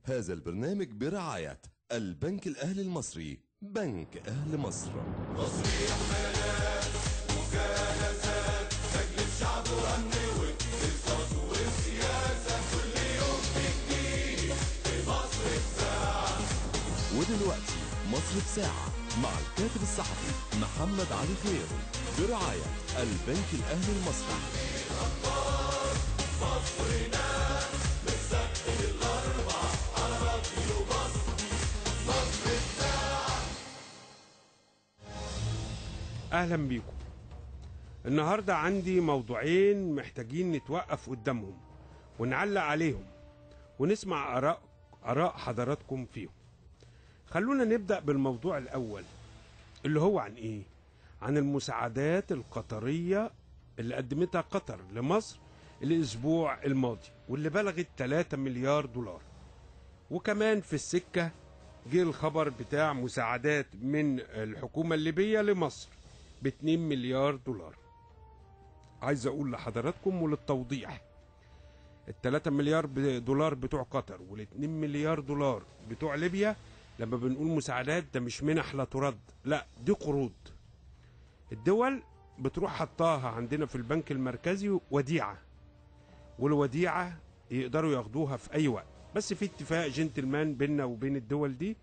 هذا البرنامج برعاية البنك الأهلي المصري، بنك أهل مصر. تصريح بيانات مجالسات مجلس شعب وأمن واقتصاد وسياسة، كل يوم جديد في مصر في ساعة. ودلوقتي مصر في ساعة مع الكاتب الصحفي محمد علي خير برعاية البنك الأهلي المصري. أخبار مصرنا من السبت للأربع على راديو مصر في ساعة. أهلا بيكم. النهاردة عندي موضوعين محتاجين نتوقف قدامهم ونعلق عليهم ونسمع آراء حضراتكم فيهم. خلونا نبدأ بالموضوع الأول اللي هو عن إيه؟ عن المساعدات القطرية اللي قدمتها قطر لمصر الأسبوع الماضي واللي بلغت 3 مليار دولار. وكمان في السكة جه الخبر بتاع مساعدات من الحكومة الليبية لمصر ب2 مليار دولار. عايز أقول لحضراتكم وللتوضيح، ال3 مليار دولار بتوع قطر وال2 مليار دولار بتوع ليبيا لما بنقول مساعدات ده مش منح لا ترد، لا دي قروض. الدول بتروح حطاها عندنا في البنك المركزي وديعة، والوديعة يقدروا ياخدوها في أي وقت، بس في اتفاق جنتلمان بيننا وبين الدول دي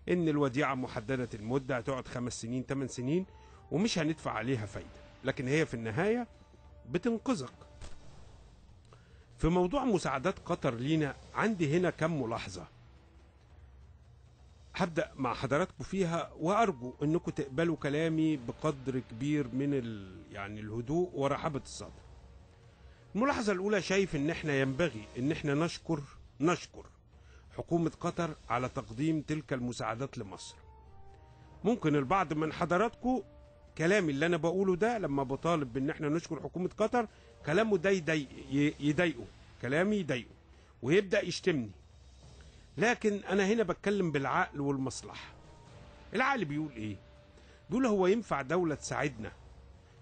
إن الوديعة محددة المدة، هتقعد 5 سنين 8 سنين ومش هندفع عليها فايدة، لكن هي في النهاية بتنقذك. في موضوع مساعدات قطر لينا عندي هنا كم ملاحظة هبدأ مع حضراتكم فيها، وأرجو أنكم تقبلوا كلامي بقدر كبير من الهدوء ورحابة الصدر. الملاحظة الأولى، شايف أن احنا ينبغي أن احنا نشكر حكومة قطر على تقديم تلك المساعدات لمصر. ممكن البعض من حضراتكم كلامي اللي أنا بقوله ده لما بطالب بأن احنا نشكر حكومة قطر كلامه ده يضايقه، كلامي يضايقه ويبدأ يشتمني، لكن أنا هنا بتكلم بالعقل والمصلحة. العقل بيقول إيه؟ بيقول هو ينفع دولة تساعدنا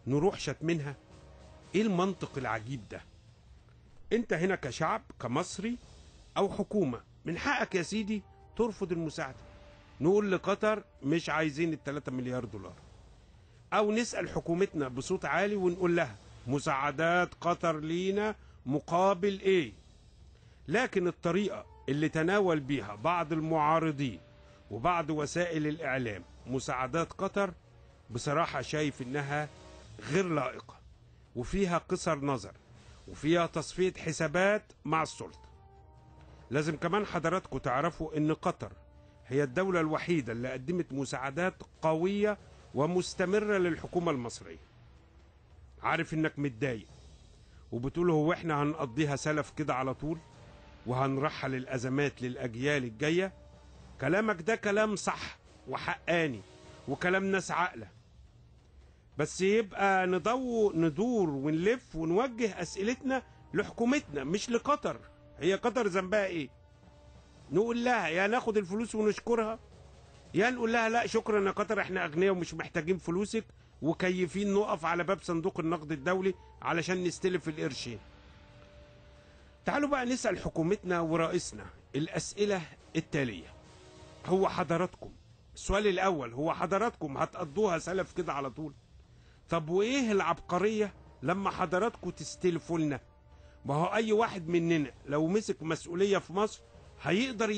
نروح شتمنها؟ إيه المنطق العجيب ده؟ أنت هنا كشعب كمصري أو حكومة من حقك يا سيدي ترفض المساعدة. نقول لقطر مش عايزين ال3 مليار دولار، أو نسأل حكومتنا بصوت عالي ونقول لها مساعدات قطر لينا مقابل إيه؟ لكن الطريقة اللي تناول بيها بعض المعارضين وبعض وسائل الإعلام مساعدات قطر بصراحة شايف إنها غير لائقة وفيها قصر نظر وفيها تصفية حسابات مع السلطة. لازم كمان حضراتكم تعرفوا إن قطر هي الدولة الوحيدة اللي قدمت مساعدات قوية ومستمرة للحكومة المصرية. عارف إنك متضايق وبتقول هو إحنا هنقضيها سلف كده على طول وهنرحل الأزمات للأجيال الجاية؟ كلامك ده كلام صح وحقاني وكلام ناس عاقلة، بس يبقى ندور ونلف ونوجه أسئلتنا لحكومتنا مش لقطر. هي قطر ذنبها إيه؟ نقول لها يا ناخد الفلوس ونشكرها، يا نقول لها لا شكرا يا قطر احنا أغنياء ومش محتاجين فلوسك وكيفين نقف على باب صندوق النقد الدولي علشان نستلف القرشين. تعالوا بقى نسأل حكومتنا ورئيسنا الأسئلة التالية. هو حضراتكم، السؤال الأول، هو حضراتكم هتقضوها سلف كده على طول؟ طب وإيه العبقرية لما حضراتكم تستلفوا لنا؟ ما هو أي واحد مننا لو مسك مسؤولية في مصر هيقدر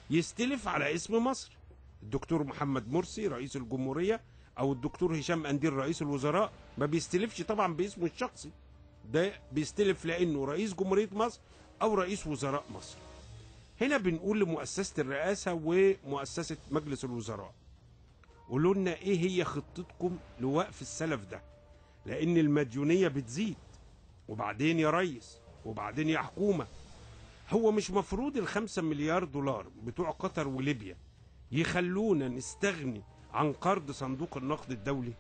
يستلف على اسم مصر. الدكتور محمد مرسي رئيس الجمهورية أو الدكتور هشام قنديل رئيس الوزراء ما بيستلفش طبعا باسمه الشخصي، ده بيستلف لأنه رئيس جمهورية مصر أو رئيس وزراء مصر. هنا بنقول لمؤسسة الرئاسة ومؤسسة مجلس الوزراء، قولوا لنا إيه هي خطتكم لوقف السلف ده، لأن المديونية بتزيد. وبعدين يا ريس وبعدين يا حكومة، هو مش مفروض ال5 مليار دولار بتوع قطر وليبيا يخلونا نستغني عن قرض صندوق النقد الدولي؟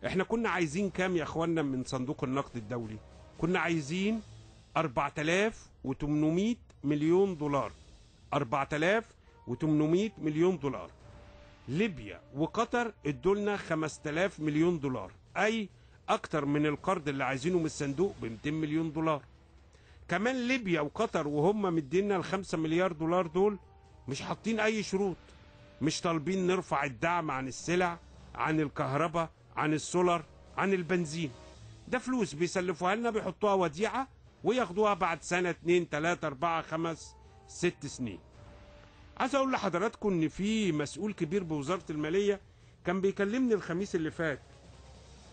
احنا كنا عايزين كام يا اخوانا من صندوق النقد الدولي؟ كنا عايزين 4800 مليون دولار. 4800 مليون دولار. ليبيا وقطر ادولنا 5000 مليون دولار، اي اكتر من القرض اللي عايزينه من الصندوق ب200 مليون دولار. كمان ليبيا وقطر وهم مدينا ال5 مليار دولار دول مش حاطين اي شروط، مش طالبين نرفع الدعم عن السلع، عن الكهرباء، عن السولار، عن البنزين. ده فلوس بيسلفوها لنا، بيحطوها وديعة وياخدوها بعد سنة 2 3 4 5 6 سنين. عايز اقول لحضراتكم ان في مسؤول كبير بوزارة المالية كان بيكلمني الخميس اللي فات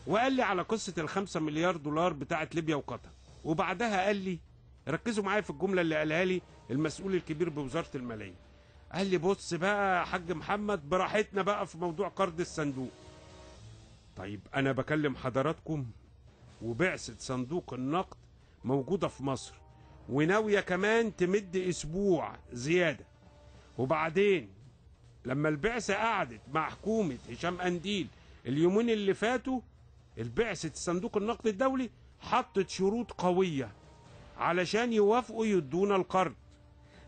وقال لي على قصة ال5 مليار دولار بتاعت ليبيا وقطر، وبعدها قال لي، ركزوا معايا في الجملة اللي قالها لي المسؤول الكبير بوزارة المالية، قال لي بص بقى يا حاج محمد براحتنا بقى في موضوع قرض الصندوق. طيب انا بكلم حضراتكم وبعثة صندوق النقد موجودة في مصر وناوية كمان تمد اسبوع زيادة، وبعدين لما البعثة قعدت مع حكومة هشام قنديل اليومين اللي فاتوا، البعثة صندوق النقد الدولي حطت شروط قوية علشان يوافقوا يدونا القرض.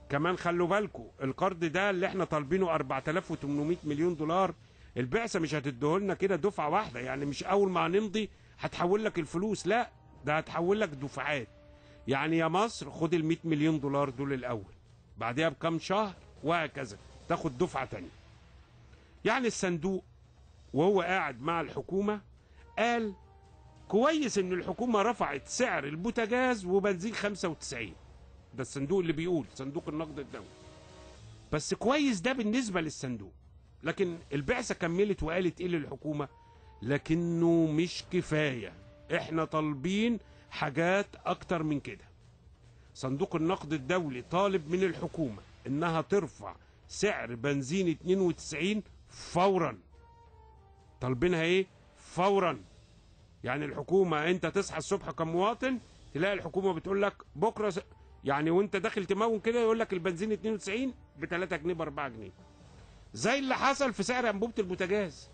كمان خلوا بالكم القرض ده اللي احنا طالبينه 4800 مليون دولار، البعثة مش هتديهولنا كده دفعة واحدة، يعني مش أول ما هنمضي هتحول لك الفلوس، لا ده هتحول لك دفعات. يعني يا مصر خد ال 100 مليون دولار دول الأول، بعدها بكام شهر وهكذا تاخد دفعة تانية. يعني الصندوق وهو قاعد مع الحكومة قال كويس ان الحكومة رفعت سعر البوتاجاز وبنزين 95، ده الصندوق اللي بيقول صندوق النقد الدولي، بس كويس ده بالنسبة للصندوق. لكن البعثة كملت وقالت ايه للحكومة؟ لكنه مش كفاية، احنا طالبين حاجات اكتر من كده. صندوق النقد الدولي طالب من الحكومة انها ترفع سعر بنزين 92 فورا. طالبينها ايه؟ فورا. يعني الحكومة انت تصحى الصبح كمواطن تلاقي الحكومة بتقول لك بكرة يعني وانت داخل تمون كده يقول لك البنزين 92 ب 3 جنيه ب 4 جنيه. زي اللي حصل في سعر انبوبة البوتاجاز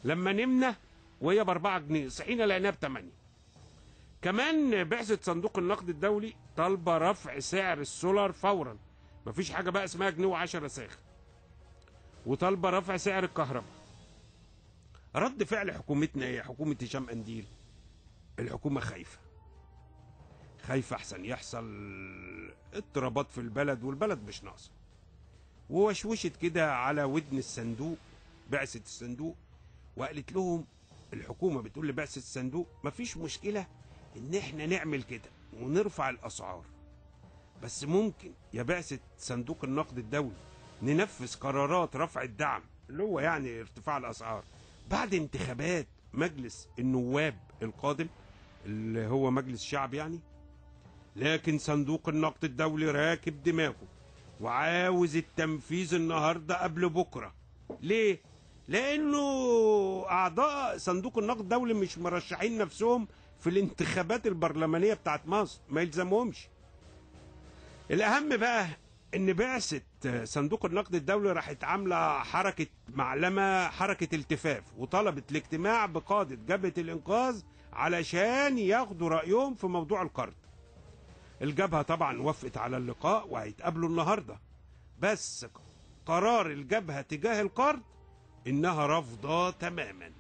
لما نمنا وهي ب 4 جنيه صحينا لقيناها ب 8. كمان بعثة صندوق النقد الدولي طالبة رفع سعر السولار فورا، مفيش حاجة بقى اسمها جنيه و10 ساخ، وطالبة رفع سعر الكهرباء. رد فعل حكومتنا ايه؟ حكومة هشام قنديل الحكومة خايفة احسن يحصل اضطرابات في البلد، والبلد مش ناقصة، ووشوشت كده على ودن الصندوق بعثة الصندوق وقالت لهم الحكومة بتقول لبعثة الصندوق مفيش مشكلة ان احنا نعمل كده ونرفع الاسعار، بس ممكن يا بعثة صندوق النقد الدولي ننفذ قرارات رفع الدعم اللي هو يعني ارتفاع الاسعار بعد انتخابات مجلس النواب القادم اللي هو مجلس الشعب يعني. لكن صندوق النقد الدولي راكب دماغه وعاوز التنفيذ النهارده قبل بكره. ليه؟ لانه اعضاء صندوق النقد الدولي مش مرشحين نفسهم في الانتخابات البرلمانيه بتاعت مصر، ما يلزمهمش. الاهم بقى ان بعثة صندوق النقد الدولي راحت عامله حركه معلمه، حركه التفاف، وطلبت الاجتماع بقاده جبهه الانقاذ علشان ياخدوا رايهم في موضوع القرض. الجبهه طبعا وافقت على اللقاء وهيتقابلوا النهارده، بس قرار الجبهه تجاه القرض انها رافضه تماما.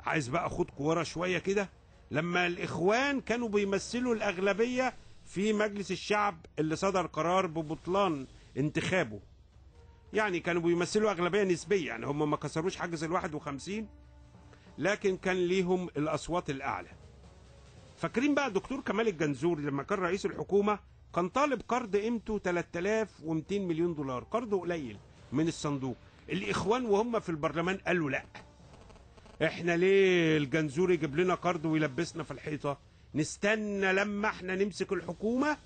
عايز بقى اخدكم ورا شويه كده، لما الاخوان كانوا بيمثلوا الاغلبيه في مجلس الشعب اللي صدر قرار ببطلان انتخابه، يعني كانوا بيمثلوا اغلبيه نسبيه، يعني هم ما كسروش حاجز ال51 لكن كان ليهم الاصوات الاعلى. فاكرين بقى دكتور كمال الجنزوري لما كان رئيس الحكومه كان طالب قرض قيمته 3200 مليون دولار، قرض قليل من الصندوق. الاخوان وهم في البرلمان قالوا لا، احنا ليه الجنزوري يجيب لنا قرض ويلبسنا في الحيطه؟ نستنى لما احنا نمسك الحكومه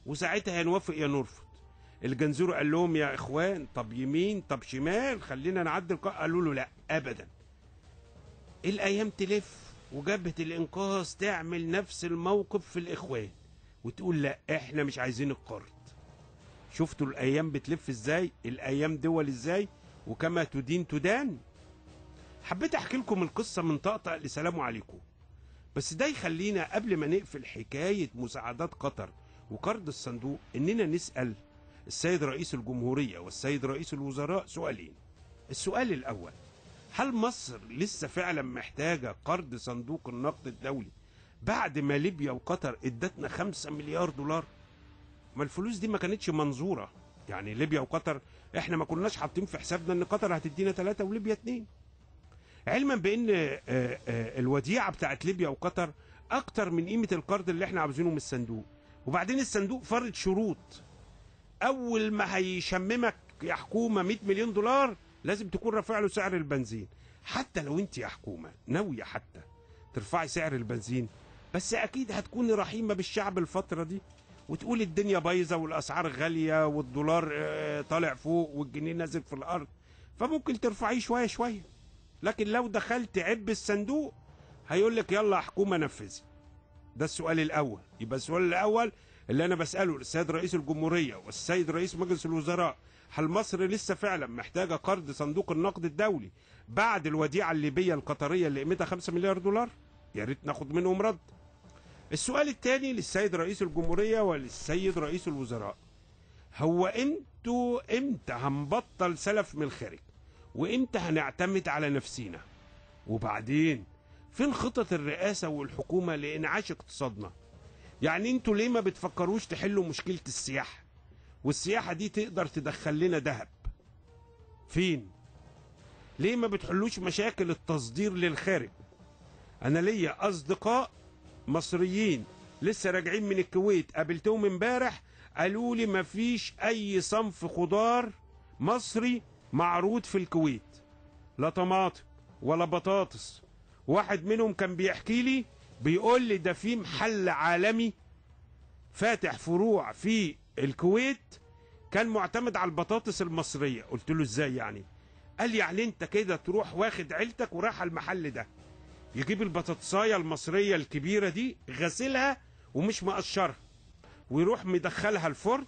وساعتها هنوافق يا نرفض. الجنزوري قال لهم يا اخوان طب يمين طب شمال خلينا نعدل قالوا له لا ابدا. الايام تلف وجبهه الانقاذ تعمل نفس الموقف في الاخوان وتقول لا احنا مش عايزين القرض. شفتوا الايام بتلف ازاي؟ الايام دول ازاي؟ وكما تدين تدان. حبيت احكي لكم القصه من طقطق لسلام عليكم، بس ده يخلينا قبل ما نقفل حكايه مساعدات قطر وقرض الصندوق اننا نسال السيد رئيس الجمهوريه والسيد رئيس الوزراء سؤالين. السؤال الاول، هل مصر لسه فعلا محتاجه قرض صندوق النقد الدولي بعد ما ليبيا وقطر ادتنا 5 مليار دولار؟ ما الفلوس دي ما كانتش منظوره، يعني ليبيا وقطر احنا ما كناش حاطين في حسابنا ان قطر هتدينا 3 وليبيا 2، علما بان الوديعه بتاعت ليبيا وقطر اكتر من قيمه القرض اللي احنا عاوزينه من الصندوق. وبعدين الصندوق فرض شروط، اول ما هيشممك يا حكومه 100 مليون دولار لازم تكون رافع له سعر البنزين. حتى لو انت يا حكومه ناويه حتى ترفعي سعر البنزين، بس اكيد هتكوني رحيمه بالشعب الفتره دي وتقول الدنيا بايظه والاسعار غاليه والدولار طالع فوق والجنيه نازل في الارض، فممكن ترفعيه شويه شويه. لكن لو دخلت عب الصندوق هيقول لك يلا يا حكومه نفذي. ده السؤال الاول. يبقى السؤال الاول اللي انا بساله للسيد رئيس الجمهوريه والسيد رئيس مجلس الوزراء، هل مصر لسه فعلا محتاجه قرض صندوق النقد الدولي بعد الوديعه الليبيه القطريه اللي قيمتها 5 مليار دولار؟ يا ريت ناخد منهم رد. السؤال الثاني للسيد رئيس الجمهوريه وللسيد رئيس الوزراء، هو انتوا امتى هنبطل سلف من الخارج؟ وامتى هنعتمد على نفسينا؟ وبعدين فين خطط الرئاسه والحكومه لانعاش اقتصادنا؟ يعني انتوا ليه ما بتفكروش تحلوا مشكله السياحه؟ والسياحه دي تقدر تدخل لنا ذهب. فين؟ ليه ما بتحلوش مشاكل التصدير للخارج؟ انا ليا اصدقاء مصريين لسه راجعين من الكويت، قابلتهم امبارح قالوا لي ما فيش اي صنف خضار مصري معروض في الكويت، لا طماطم ولا بطاطس. واحد منهم كان بيحكي لي بيقول لي ده في محل عالمي فاتح فروع في الكويت كان معتمد على البطاطس المصرية. قلت له ازاي يعني؟ قال يعني انت كده تروح واخد عيلتك وراح المحل ده، يجيب البطاطسايه المصرية الكبيرة دي غسلها ومش مقشرها، ويروح مدخلها الفرن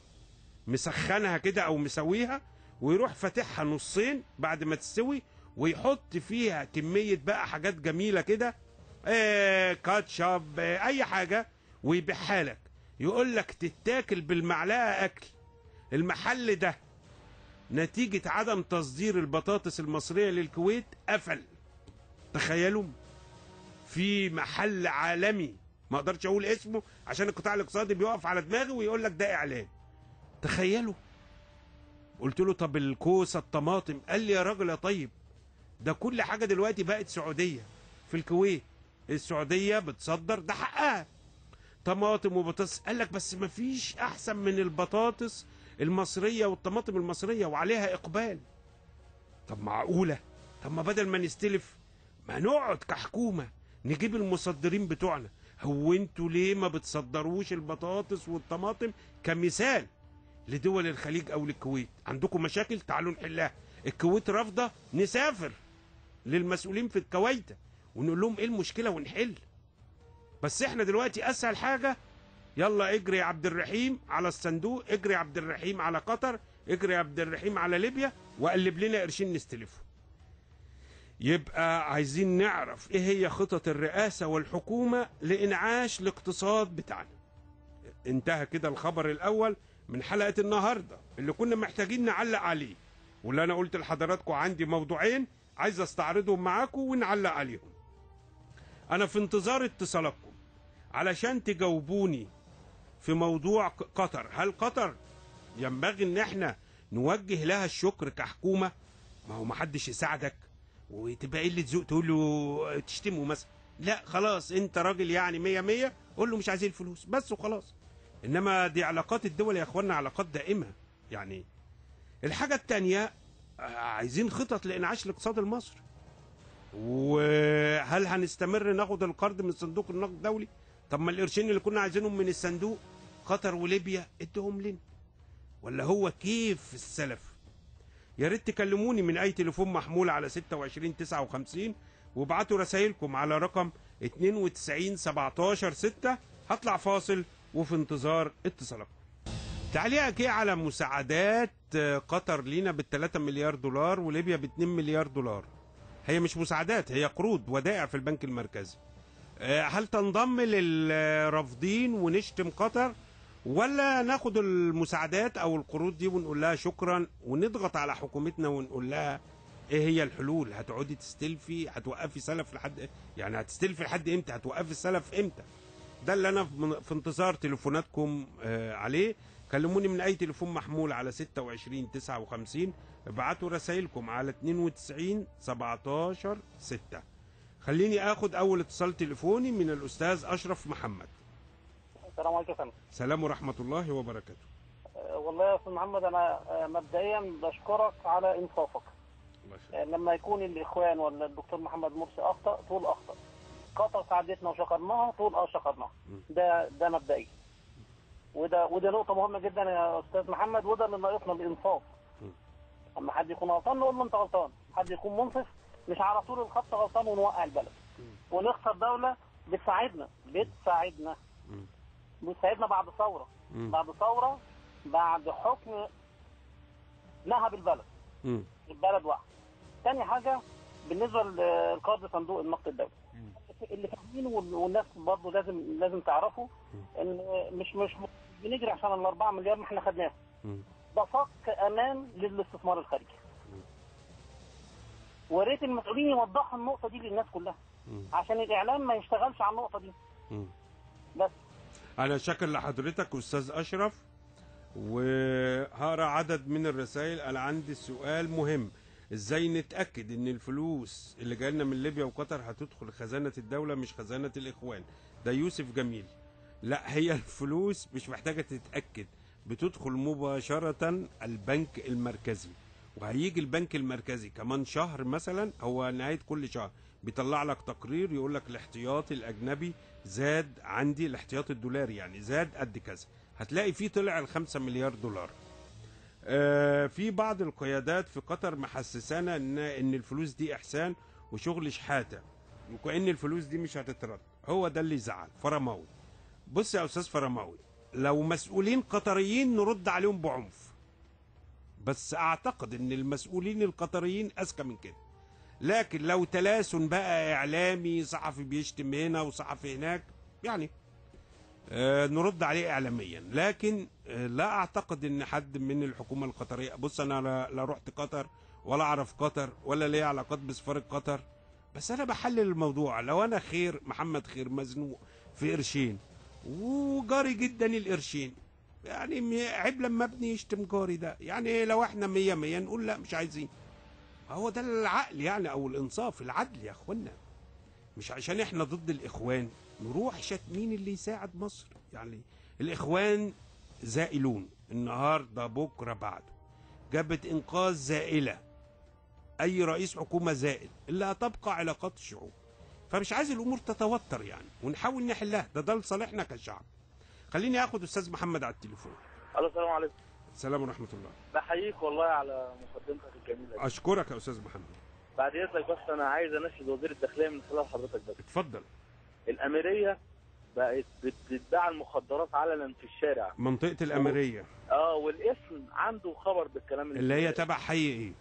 مسخنها كده او مسويها، ويروح فاتحها نصين بعد ما تستوي، ويحط فيها كمية بقى حاجات جميلة كده، كاتشب، اي حاجة، ويبيعها لك. يقول لك تتاكل بالمعلقة اكل. المحل ده نتيجة عدم تصدير البطاطس المصرية للكويت قفل. تخيلوا، في محل عالمي ما اقدرش اقول اسمه عشان القطاع الاقتصادي بيقف على دماغي ويقول لك ده اعلان. تخيلوا. قلت له طب الكوسه الطماطم؟ قال لي يا راجل يا طيب، ده كل حاجه دلوقتي بقت سعوديه في الكويت، السعوديه بتصدر، ده حقها، طماطم وبطاطس. قال لك بس ما فيش احسن من البطاطس المصريه والطماطم المصريه وعليها اقبال. طب معقوله؟ طب ما بدل ما نستلف ما نقعد كحكومه نجيب المصدرين بتوعنا. هو انتوا ليه ما بتصدروش البطاطس والطماطم كمثال لدول الخليج او للكويت؟ عندكم مشاكل تعالوا نحلها. الكويت رافضه، نسافر للمسؤولين في الكويت ونقول لهم ايه المشكله ونحل. بس احنا دلوقتي اسهل حاجه يلا اجري يا عبد الرحيم على الصندوق، اجري يا عبد الرحيم على قطر، اجري يا عبد الرحيم على ليبيا وقلب لنا قرشين نستلفه. يبقى عايزين نعرف ايه هي خطط الرئاسة والحكومة لإنعاش الاقتصاد بتاعنا. انتهى كده الخبر الأول من حلقة النهاردة اللي كنا محتاجين نعلق عليه، واللي أنا قلت لحضراتكم عندي موضوعين عايز استعرضهم معاكم ونعلق عليهم. أنا في انتظار اتصالاتكم علشان تجاوبوني في موضوع قطر. هل قطر ينبغي ان احنا نوجه لها الشكر كحكومة؟ ما هو محدش يساعدك وتبقى قله ذوق تقول له تشتمه مثلا. لا خلاص انت راجل يعني 100 قول له مش عايزين الفلوس بس وخلاص. انما دي علاقات الدول يا اخوانا علاقات دائمه. يعني الحاجه الثانيه عايزين خطط لانعاش الاقتصاد المصري. وهل هنستمر ناخد القرض من صندوق النقد الدولي؟ طب ما القرشين اللي كنا عايزينهم من الصندوق قطر وليبيا ادهم لنا، ولا هو كيف السلف؟ يا ريت تكلموني من اي تليفون محمول على 2659 وابعتوا رسائلكم على رقم 92 17 6. هطلع فاصل وفي انتظار اتصالاتكم. تعليقك ايه على مساعدات قطر لينا بال3 مليار دولار وليبيا ب2 مليار دولار؟ هي مش مساعدات، هي قروض ودائع في البنك المركزي. هل تنضم للرافضين ونشتم قطر، ولا ناخد المساعدات او القروض دي ونقول لها شكرا ونضغط على حكومتنا ونقول لها ايه هي الحلول؟ هتقعدي تستلفي؟ هتوقفي سلف لحد يعني هتستلفي لحد امتى؟ هتوقفي السلف امتى؟ ده اللي انا في انتظار تليفوناتكم عليه. كلموني من اي تليفون محمول على 26 59. ابعتوا رسائلكم على 92 17 6. خليني اخد اول اتصال تليفوني من الاستاذ اشرف محمد. السلام عليكم يا فندم. سلام ورحمه الله وبركاته. والله يا استاذ محمد، انا مبدئيا بشكرك على انصافك. لما يكون الاخوان ولا الدكتور محمد مرسي اخطا تقول اخطا، قطر ساعدتنا وشكرناها تقول شكرناها. ده مبدئيا، وده نقطه مهمه جدا يا استاذ محمد، وده اللي ناقصنا الانصاف. اما حد يكون غلطان نقول له انت غلطان، حد يكون منصف مش على طول الخط غلطان ونوقع البلد ونخسر دوله بتساعدنا بعد ثوره، بعد حكم نهب البلد. البلد واحد. تاني حاجه بالنسبه لقرض صندوق النقد الدولي، اللي فاهمينه والناس برضه لازم تعرفوا ان مش بنجري عشان ال 4 مليار ما احنا خدناهم. ده فك امان للاستثمار الخارجي. وريت المسؤولين يوضحوا النقطه دي للناس كلها عشان الاعلام ما يشتغلش على النقطه دي. بس انا شاكر لحضرتك استاذ اشرف، وهقرا عدد من الرسائل. انا عندي سؤال مهم: ازاي نتاكد ان الفلوس اللي جايه لنا من ليبيا وقطر هتدخل خزانه الدوله مش خزانه الاخوان؟ ده يوسف جميل. لا، هي الفلوس مش محتاجه تتاكد، بتدخل مباشره البنك المركزي، وهيجي البنك المركزي كمان شهر مثلا، هو نهايه كل شهر بيطلع لك تقرير يقول لك الاحتياطي الاجنبي زاد عندي، الاحتياطي الدولاري يعني زاد قد كذا، هتلاقي فيه طلع ال5 مليار دولار. في بعض القيادات في قطر محسسانا ان الفلوس دي احسان وشغل شحاته، وكأن الفلوس دي مش هتترد. هو ده اللي يزعل. فرماوي، بص يا استاذ فرماوي، لو مسؤولين قطريين نرد عليهم بعنف، بس اعتقد ان المسؤولين القطريين اذكى من كده. لكن لو تلاسن بقى اعلامي، صحفي بيشتم هنا وصحفي هناك، يعني نرد عليه اعلاميا. لكن لا اعتقد ان حد من الحكومه القطريه، بص انا لا رحت قطر ولا اعرف قطر ولا ليا علاقات بسفاره قطر، بس انا بحلل الموضوع. لو انا خير محمد خير مزنوق في قرشين وجاري جدا القرشين، يعني عيب لما ابني يشتم جاري ده. يعني لو احنا 100 نقول لا مش عايزين. هو ده العقل يعني، او الانصاف، العدل يا اخوانا. مش عشان احنا ضد الاخوان نروح شاتمين اللي يساعد مصر. يعني الاخوان زائلون النهارده بكره بعده، جبهه انقاذ زائله، اي رئيس حكومه زائل، اللي هتبقى علاقات الشعوب. فمش عايز الامور تتوتر يعني، ونحاول نحلها، ده لصالحنا كشعب. خليني اخد استاذ محمد على التليفون. الو، السلام عليكم. السلام ورحمه الله. بحييك والله على مقدمتك الجميله دي. اشكرك يا استاذ محمد. بعد اذنك بس انا عايز اناشد وزير الداخليه من خلال حضرتك بس. اتفضل. الاميريه بقت بتتباع المخدرات علنا في الشارع. منطقه الاميريه. والاسم عنده خبر بالكلام اللي هي تبع حي ايه؟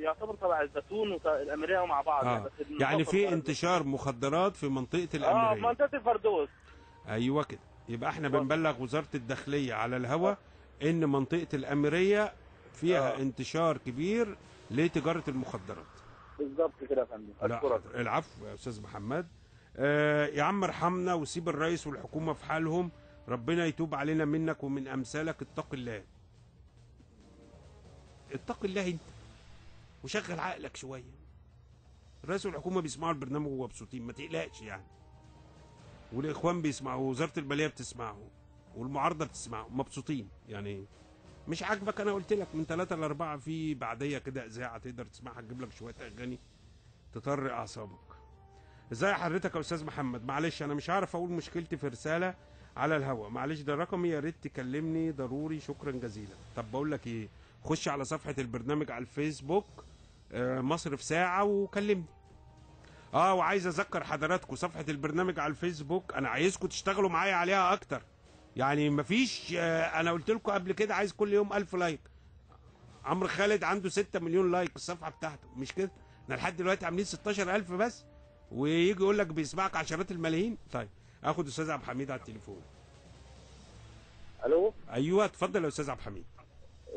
يعتبر تبع الزيتون والاميريه مع بعض. يعني في انتشار مخدرات في منطقه الاميريه. منطقه الفردوس. ايوه كده. يبقى احنا بنبلغ وزاره الداخليه على الهواء ان منطقه الاميريه فيها انتشار كبير لتجاره المخدرات. بالظبط كده يا فندم. اشكرك. العفو يا استاذ محمد. يا عم ارحمنا وسيب الرئيس والحكومه في حالهم، ربنا يتوب علينا منك ومن امثالك. اتق الله، اتق الله انت، وشغل عقلك شويه. الرئيس والحكومه بيسمعوا البرنامج ومبسوطين، ما تقلقش يعني. والاخوان بيسمعوا، ووزاره الماليه بتسمعه، والمعارضه بتسمعه، مبسوطين يعني. مش عاجبك؟ انا قلت لك من 3 ل 4 في بعديه كده اذاعه تقدر تسمعها، تجيب لك شويه اغاني تطر اعصابك. ازاي حضرتك يا استاذ محمد؟ معلش انا مش عارف اقول مشكلتي في رساله على الهواء، معلش ده رقمي، يا ريت تكلمني ضروري، شكرا جزيلا. طب بقول لك ايه، خش على صفحه البرنامج على الفيسبوك مصر في ساعه وكلمني. وعايز اذكر حضراتكم صفحه البرنامج على الفيسبوك انا عايزكم تشتغلوا معايا عليها اكتر. يعني مفيش انا قلت لكم قبل كده عايز كل يوم 1000 لايك. عمرو خالد عنده 6 مليون لايك في الصفحه بتاعته، مش كده؟ احنا لحد دلوقتي عاملين 16000 بس، ويجي يقول لك بيسمعك عشرات الملايين. طيب اخد استاذ عبد الحميد على التليفون. الو. ايوه اتفضل يا استاذ عبد الحميد.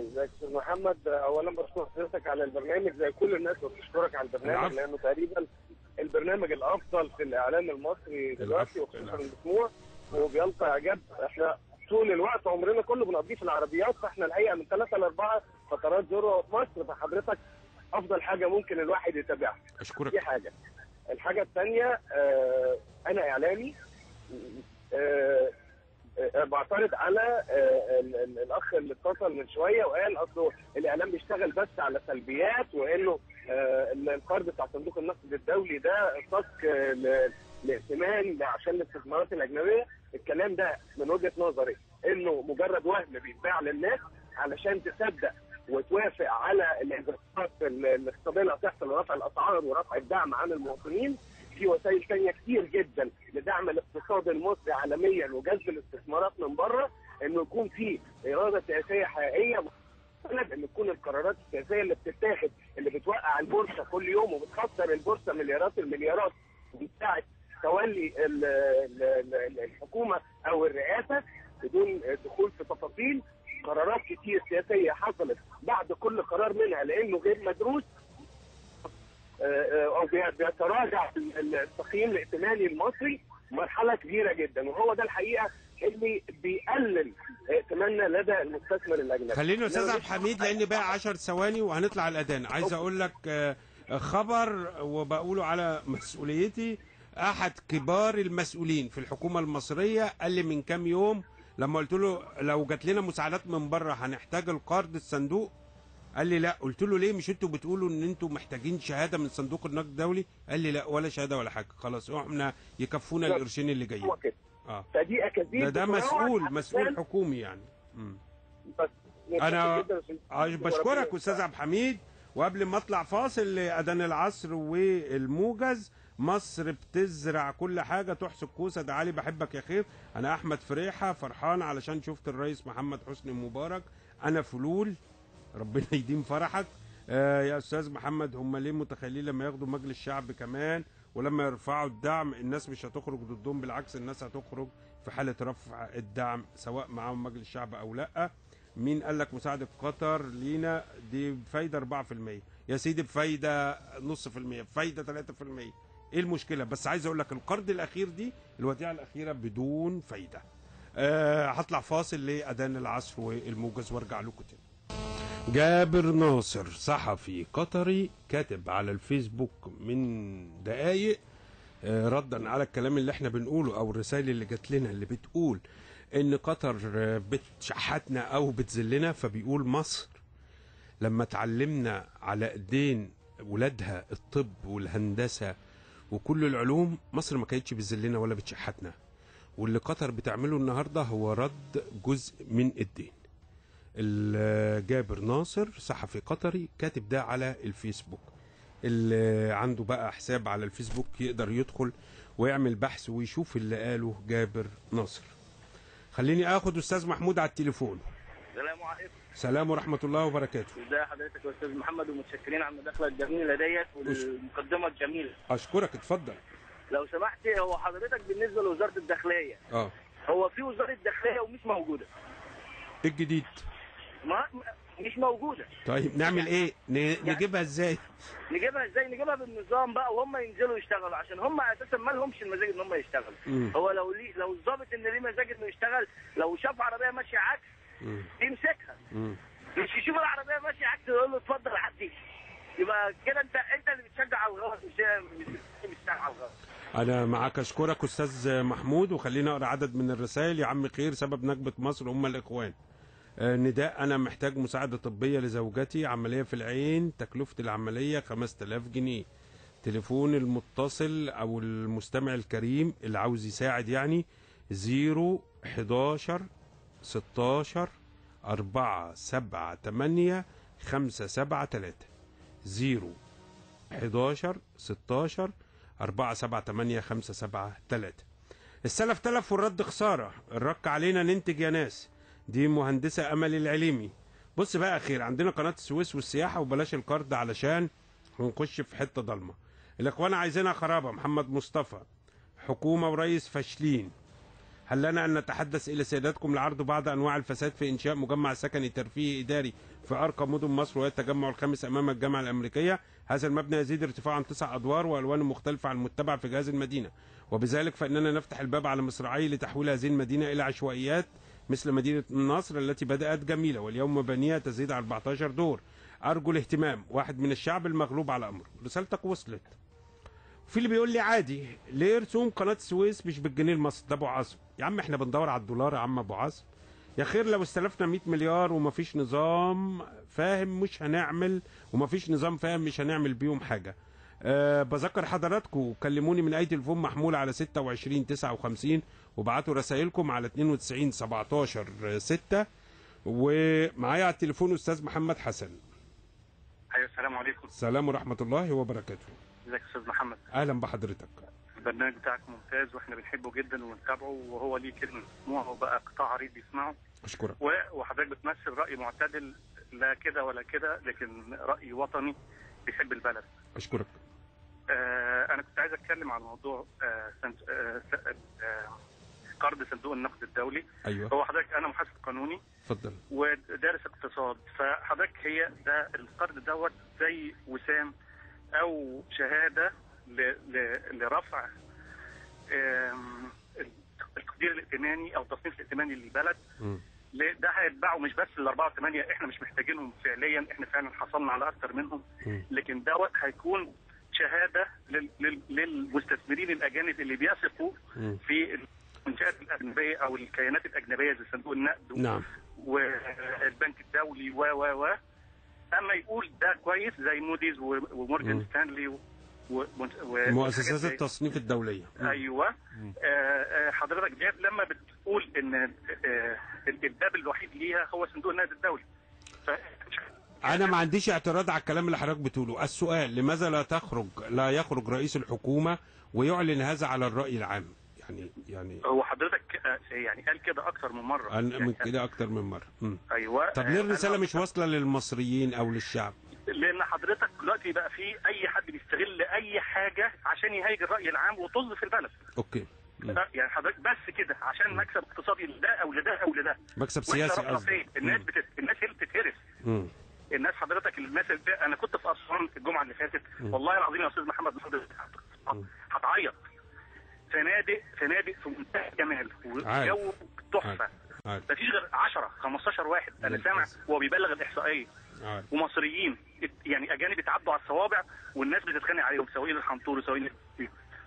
ازيك يا استاذ محمد؟ اولا بشكر حضرتك على البرنامج زي كل الناس، وبشكرك على البرنامج لانه تقريبا البرنامج الافضل في الاعلام المصري دلوقتي وخصوصا الاسبوع، وبيلقى اعجاب. احنا طول الوقت عمرنا كله بنقضيه في العربيات، فاحنا الحقيقه من 3 ل 4 فترات ذروه في مصر، فحضرتك افضل حاجه ممكن الواحد يتابعها. اشكرك. دي حاجه. الحاجه الثانيه انا اعلامي، بعترض على الاخ اللي اتصل من شويه وقال اصله الاعلام بيشتغل بس على سلبيات، وانه القرض بتاع صندوق النقد الدولي ده صك لائتمان عشان الاستثمارات الاجنبيه. الكلام ده من وجهه نظري انه مجرد وهم بيتباع للناس علشان تصدق وتوافق على الاجراءات الاقتصاديه اللي هتحصل ورفع الاسعار ورفع الدعم عن المواطنين. في وسائل ثانيه كتير جدا لدعم الاقتصاد المصري عالميا وجذب الاستثمارات من بره، انه يكون في اراده سياسيه حقيقيه، ان تكون القرارات السياسيه اللي بتتاخد اللي بتوقع البورصه كل يوم وبتخسر البورصه مليارات المليارات بتاعت تولي الحكومه او الرئاسه بدون دخول في تفاصيل. قرارات كتير سياسيه حصلت بعد كل قرار منها لانه غير مدروس او بيتراجع التقييم الائتماني المصري مرحله كبيره جدا، وهو ده الحقيقه اللي بيقلل ائتماننا لدى المستثمر الاجنبي. خلينا استاذ عبد الحميد لان بقى 10 ثواني وهنطلع الاذان. عايز اقول لك خبر وبقوله على مسؤوليتي. احد كبار المسؤولين في الحكومه المصريه قال لي من كام يوم لما قلت له لو جات لنا مساعدات من بره هنحتاج القرض الصندوق، قال لي لا. قلت له ليه؟ مش انتوا بتقولوا ان انتوا محتاجين شهاده من صندوق النقد الدولي؟ قال لي لا ولا شهاده ولا حاجه، خلاص احنا يكفونا القرشين اللي جايين. فدي اكاذيب. ده مسؤول حكومي يعني. بس انا بشكرك استاذ عبد الحميد. وقبل ما اطلع فاصل لاذان العصر والموجز، مصر بتزرع كل حاجه تحصد كوسه. ده علي بحبك يا خير. انا احمد فريحه فرحان علشان شفت الرئيس محمد حسني مبارك. انا فلول ربنا يديم فرحك. يا استاذ محمد هم ليه متخيلين لما ياخدوا مجلس الشعب كمان ولما يرفعوا الدعم الناس مش هتخرج ضدهم؟ بالعكس الناس هتخرج في حاله رفع الدعم سواء معاهم مجلس الشعب او لا. مين قال لك مساعده قطر لينا دي بفايده 4%؟ يا سيدي بفايده نص في المية، بفايده 3%، ايه المشكله؟ بس عايز اقول لك القرض الاخير دي الوديعه الاخيره بدون فايده. هطلع فاصل لاذان العصر والموجز وارجع لكم تاني. جابر ناصر صحفي قطري كاتب على الفيسبوك من دقايق ردا على الكلام اللي احنا بنقوله او الرسائل اللي جات لنا اللي بتقول ان قطر بتشحتنا او بتذلنا. فبيقول مصر لما تعلمنا على ايدين ولادها الطب والهندسه وكل العلوم، مصر ما كانتش بتذلنا ولا بتشحتنا، واللي قطر بتعمله النهارده هو رد جزء من الدين. جابر ناصر صحفي قطري كاتب ده على الفيسبوك. اللي عنده بقى حساب على الفيسبوك يقدر يدخل ويعمل بحث ويشوف اللي قاله جابر ناصر. خليني اخد استاذ محمود على التليفون. السلام عليكم. السلام ورحمه الله وبركاته. ازي حضرتك يا استاذ محمد، ومتشكرين على المداخله الجميله ديت والمقدمه الجميله. اشكرك، اتفضل. لو سمحت، هو حضرتك بالنسبه لوزاره الداخليه هو في وزاره الداخليه ومش موجوده. ايه الجديد؟ مش موجوده. طيب نعمل ايه؟ نجيبها ازاي؟ نجيبها بالنظام بقى وهم ينزلوا يشتغلوا، عشان هم اساسا ما لهمش المزاج ان هم يشتغلوا. هو لو الضابط ان ليه مزاج انه يشتغل، لو شاف عربيه ماشيه عكس يمسكها. مش يشوف العربيه ماشيه عكس يقول له اتفضل عدي. يبقى كده انت اللي بتشجع على الغلط، مش بتشجع على الغلط. انا معاك. اشكرك استاذ محمود، وخلينا اقرا عدد من الرسائل. يا عم خير، سبب نكبه مصر هم الاخوان. نداء انا محتاج مساعده طبيه لزوجتي، عمليه في العين، تكلفه العمليه 5000 جنيه. تليفون المتصل او المستمع الكريم اللي عاوز يساعد يعني 011 16 478 573 011 16 478 573. السلف تلف والرد خساره، الرك علينا ننتج يا ناس. دي مهندسه امل العليمي. بص بقى يا خير، عندنا قناه السويس والسياحه وبلاش القرض علشان هنخش في حته ضلمه. الاخوان عايزينها خرابه. محمد مصطفى. حكومه ورئيس فاشلين. هل لنا أن نتحدث إلى سيادتكم لعرض بعض أنواع الفساد في إنشاء مجمع سكني ترفيهي إداري في أرقى مدن مصر وهي التجمع الخامس أمام الجامعة الأمريكية؟ هذا المبنى يزيد ارتفاعا عن 9 أدوار وألوانه مختلفة عن المتبع في جهاز المدينة، وبذلك فإننا نفتح الباب على مصراعي لتحويل هذه المدينة إلى عشوائيات مثل مدينة النصر التي بدأت جميلة واليوم مبانيها تزيد 14 دور. أرجو الاهتمام، واحد من الشعب المغلوب على أمره. رسالتك وصلت. في اللي بيقول لي عادي ليه رسوم قناة السويس مش بالجنيه المصري؟ ده ابو عاصم. يا عم احنا بندور على الدولار يا عم ابو عاصم. يا خير لو استلفنا 100 مليار ومفيش نظام فاهم مش هنعمل، ومفيش نظام فاهم مش هنعمل بيهم حاجة. بذكر حضراتكم كلموني من اي تليفون محمول على 26 59 وبعتوا رسائلكم على 92 17 6. ومعايا على التليفون استاذ محمد حسن. ايوه السلام عليكم. السلام ورحمة الله وبركاته. ازيك يا استاذ محمد؟ اهلا بحضرتك. البرنامج بتاعك ممتاز واحنا بنحبه جدا ونتابعه، وهو ليه كلمه مسموعه وبقى قطاع عريض بيسمعه. اشكرك. وحضرتك بتمثل راي معتدل، لا كده ولا كده، لكن راي وطني بيحب البلد. اشكرك. انا كنت عايز اتكلم عن موضوع قرض صندوق النقد الدولي. ايوه. هو حضرتك انا محاسب قانوني. اتفضل. ودارس اقتصاد، فحضرتك هي ده القرض دوت زي وسام او شهاده لرفع التقدير الائتماني او التصنيف الائتماني للبلد. ده هيتبعوا مش بس ال 4 و8 احنا مش محتاجينهم فعليا، احنا فعلا حصلنا على اكثر منهم، لكن دوت هيكون شهاده للمستثمرين الاجانب اللي بيثقوا في المنشآت الاجنبيه او الكيانات الاجنبيه زي صندوق النقد. نعم. والبنك الدولي و اما يقول ده كويس زي موديز ومورجان ستانلي ومؤسسات التصنيف الدوليه. ايوه. حضرتك لما بتقول ان الباب الوحيد ليها هو صندوق النقد الدولي، انا ما عنديش اعتراض على الكلام اللي حضرتك بتقوله. السؤال لماذا لا يخرج رئيس الحكومه ويعلن هذا على الراي العام؟ يعني هو حضرتك يعني قال كده اكتر من مره. من كده اكتر من مره. ايوه. طب ليه الرساله مش واصله للمصريين او للشعب؟ لان حضرتك دلوقتي بقى في اي حد بيستغل اي حاجه عشان يهيج الراي العام وطز في البلد. اوكي. يعني حضرتك بس كده عشان مكسب اقتصادي لده او لده او لده، مكسب سياسي قصدي. الناس الناس هي اللي بتتهرس. الناس حضرتك انا كنت في اسوان الجمعه اللي فاتت، والله العظيم يا استاذ محمد هتعيط. فنادق في منتهى الجمال والجو تحفه، مفيش غير 10 15 واحد انا سامع وهو بيبلغ الاحصائيه، ومصريين يعني اجانب يتعدوا على الصوابع، والناس بتتخانق عليهم، سواقين الحنطور وسواقين،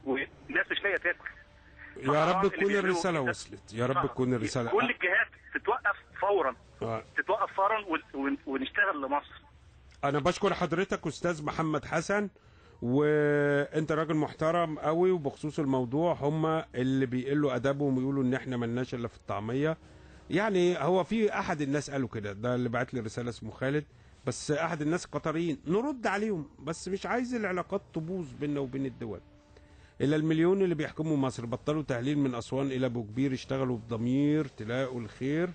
والناس مش لاقيه تاكل. يا رب تكون الرساله وصلت، يا رب تكون الرساله. كل الجهات تتوقف فورا، تتوقف فورا ونشتغل لمصر. انا بشكر حضرتك استاذ محمد حسن، وانت راجل محترم قوي. وبخصوص الموضوع هم اللي بيقلوا ادبهم ويقولوا ان احنا ملناش الا في الطعميه. يعني هو في احد الناس قالوا كده، ده اللي بعت لي رساله اسمه خالد، بس احد الناس القطريين نرد عليهم، بس مش عايز العلاقات تبوظ بيننا وبين الدول. الا المليون اللي بيحكموا مصر بطلوا تهليل من اسوان الى ابو كبير، اشتغلوا بضمير تلاقوا الخير.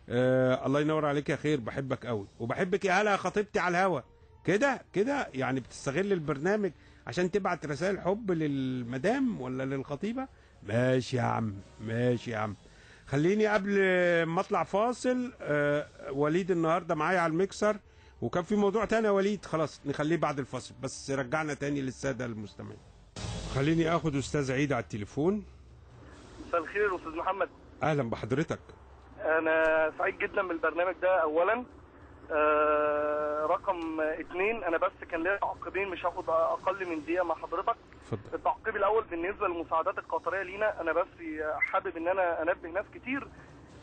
الله ينور عليك يا خير، بحبك قوي وبحبك يا هلا خطيبتي على الهوا. كده يعني بتستغل البرنامج عشان تبعت رسائل حب للمدام ولا للخطيبه؟ ماشي يا عم، ماشي يا عم. خليني قبل ما اطلع فاصل، وليد النهارده معايا على الميكسر، وكان في موضوع تاني يا وليد، خلاص نخليه بعد الفاصل، بس رجعنا تاني للساده المستمعين. خليني اخد استاذ عيد على التليفون. مساء الخير استاذ محمد. اهلا بحضرتك. انا سعيد جدا بالبرنامج ده اولا. رقم 2، انا بس كان ليا تعقيبين مش هاخد اقل من دقيقه مع حضرتك. اتفضل. التعقيب الاول بالنسبه للمساعدات القطريه لينا، انا بس حابب ان انا انبه ناس كتير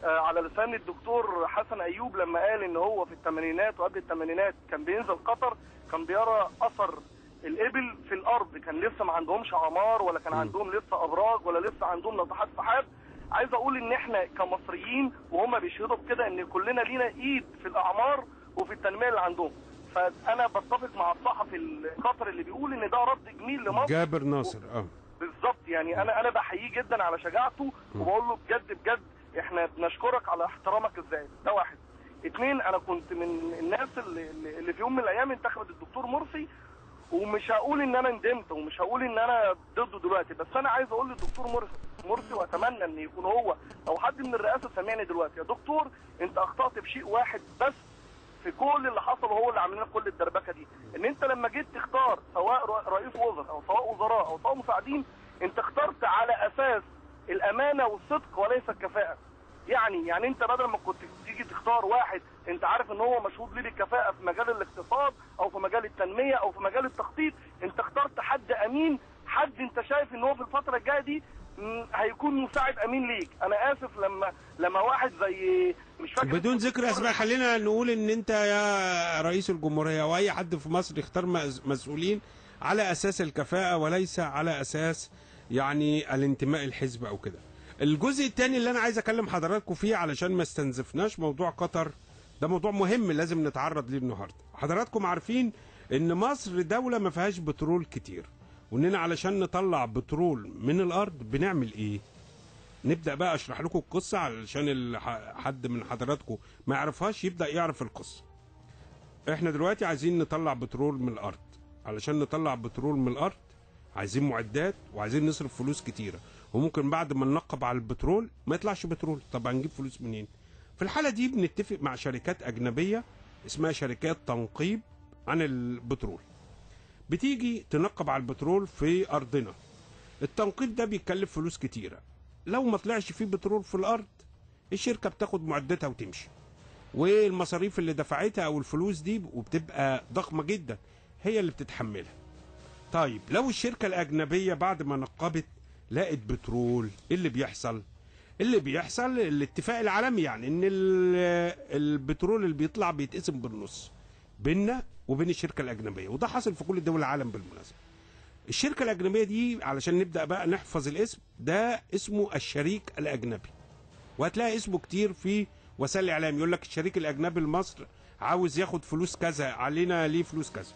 على لسان الدكتور حسن ايوب لما قال ان هو في الثمانينات وقبل الثمانينات كان بينزل قطر، كان بيرى اثر الابل في الارض، كان لسه ما عندهمش عمار ولا كان عندهم لسه ابراج ولا لسه عندهم ناطحات سحاب. عايز اقول ان احنا كمصريين وهم بيشهدوا بكده ان كلنا لينا ايد في الاعمار وفي التنميه اللي عندهم. فانا بتفق مع الصحفي القطري اللي بيقول ان ده رد جميل لمصر. جابر ناصر. بالظبط، يعني انا بحييه جدا على شجاعته، وبقول له بجد احنا بنشكرك على احترامك الذاتي. ده واحد. 2، انا كنت من الناس اللي في يوم من الايام انتخبت الدكتور مرسي، ومش هقول ان انا ندمت ومش هقول ان انا ضده دلوقتي، بس انا عايز اقول للدكتور مرسي مرسي، واتمنى ان يكون هو او حد من الرئاسه سامعني دلوقتي. يا دكتور انت اخطات في شيء واحد بس في كل اللي حصل، وهو اللي عاملين كل الدربكه دي، ان انت لما جيت تختار سواء رئيس وزراء او سواء وزراء او سواء مساعدين، انت اخترت على اساس الامانه والصدق وليس الكفاءه. يعني انت بدل ما كنت تيجي تختار واحد انت عارف ان هو مشهود ليه بالكفاءه في مجال الاقتصاد او في مجال التنميه او في مجال التخطيط، انت اخترت حد امين، حد انت شايف ان هو في الفتره الجايه دي هيكون مساعد امين ليك. انا اسف لما واحد زي مش فاكر بدون ذكر اسماء، خلينا نقول ان انت يا رئيس الجمهوريه واي حد في مصر يختار مسؤولين على اساس الكفاءه وليس على اساس يعني الانتماء الحزب او كده. الجزء الثاني اللي انا عايز اكلم حضراتكم فيه علشان ما استنزفناش موضوع قطر، ده موضوع مهم لازم نتعرض ليه النهارده. حضراتكم عارفين ان مصر دوله ما فيهاش بترول كتير، واننا علشان نطلع بترول من الارض بنعمل ايه؟ نبدا بقى اشرح لكم القصه علشان حد من حضراتكم ما يعرفهاش يبدا يعرف القصه. احنا دلوقتي عايزين نطلع بترول من الارض، علشان نطلع بترول من الارض عايزين معدات وعايزين نصرف فلوس كتيره، وممكن بعد ما ننقب على البترول ما يطلعش بترول. طب هنجيب فلوس منين؟ في الحاله دي بنتفق مع شركات اجنبيه اسمها شركات تنقيب عن البترول، بتيجي تنقب على البترول في ارضنا. التنقيب ده بيكلف فلوس كتيره، لو ما طلعش فيه بترول في الارض الشركه بتاخد معدتها وتمشي، والمصاريف اللي دفعتها او الفلوس دي وبتبقى ضخمه جدا هي اللي بتتحملها. طيب لو الشركه الاجنبيه بعد ما نقبت لقت بترول، ايه اللي بيحصل؟ اللي بيحصل الاتفاق العالمي، يعني ان البترول اللي بيطلع بيتقسم بالنص بيننا وبين الشركه الاجنبيه، وده حصل في كل دول العالم بالمناسبه. الشركه الاجنبيه دي علشان نبدا بقى نحفظ الاسم ده، اسمه الشريك الاجنبي، وهتلاقي اسمه كتير في وسائل الاعلام، يقول لك الشريك الاجنبي لمصر عاوز ياخد فلوس كذا، علينا ليه فلوس كذا.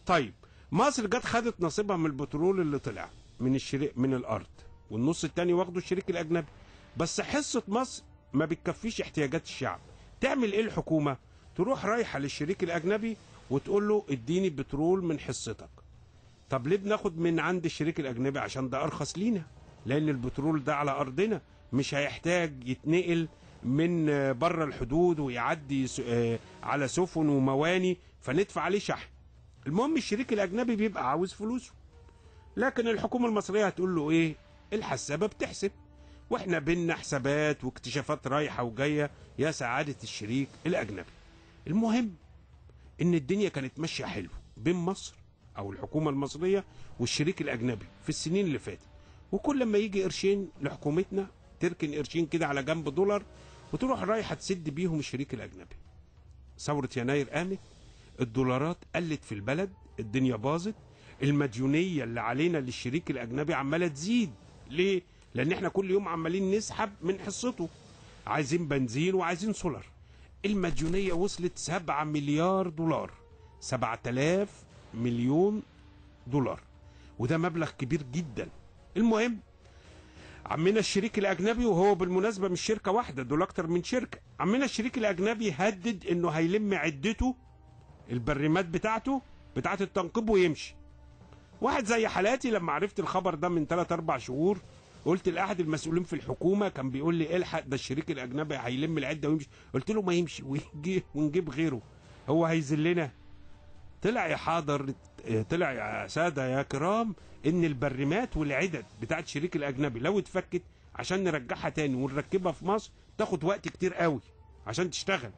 طيب مصر جت خدت نصيبها من البترول اللي طلع من الارض، والنص الثاني واخده الشريك الاجنبي، بس حصه مصر ما بتكفيش احتياجات الشعب. تعمل ايه الحكومه؟ تروح رايحه للشريك الاجنبي وتقول له اديني بترول من حصتك. طب ليه بناخد من عند الشريك الاجنبي؟ عشان ده ارخص لينا، لان البترول ده على ارضنا، مش هيحتاج يتنقل من بره الحدود ويعدي على سفن ومواني فندفع عليه شحن. المهم الشريك الاجنبي بيبقى عاوز فلوسه، لكن الحكومه المصريه هتقول له ايه؟ الحسابه بتحسب، واحنا بينا حسابات واكتشافات رايحه وجايه يا سعاده الشريك الاجنبي. المهم ان الدنيا كانت ماشيه حلو بين مصر او الحكومه المصريه والشريك الاجنبي في السنين اللي فاتت، وكل ما يجي قرشين لحكومتنا تركن قرشين كده على جنب دولار وتروح رايحه تسد بيهم الشريك الاجنبي. ثوره يناير قامت، الدولارات قلت في البلد، الدنيا باظت، المديونيه اللي علينا للشريك الاجنبي عماله تزيد. ليه؟ لان احنا كل يوم عمالين نسحب من حصته، عايزين بنزين وعايزين سولار. المديونيه وصلت 7 مليار دولار، 7000 مليون دولار، وده مبلغ كبير جدا. المهم عمنا الشريك الاجنبي، وهو بالمناسبه مش شركه واحده، دول اكتر من شركه، عمنا الشريك الاجنبي هدد انه هيلم عدته البريمات بتاعت التنقيب ويمشي. واحد زي حالاتي لما عرفت الخبر ده من 3-4 شهور قلت لاحد المسؤولين في الحكومه، كان بيقول لي الحق ده الشريك الاجنبي هيلم العده ويمشي. قلت له ما يمشي ونجيب غيره، هو هيذلنا؟ طلع يا ساده يا كرام ان البريمات والعدد بتاعت الشريك الاجنبي لو اتفكت عشان نرجعها تاني ونركبها في مصر تاخد وقت كتير قوي عشان تشتغل.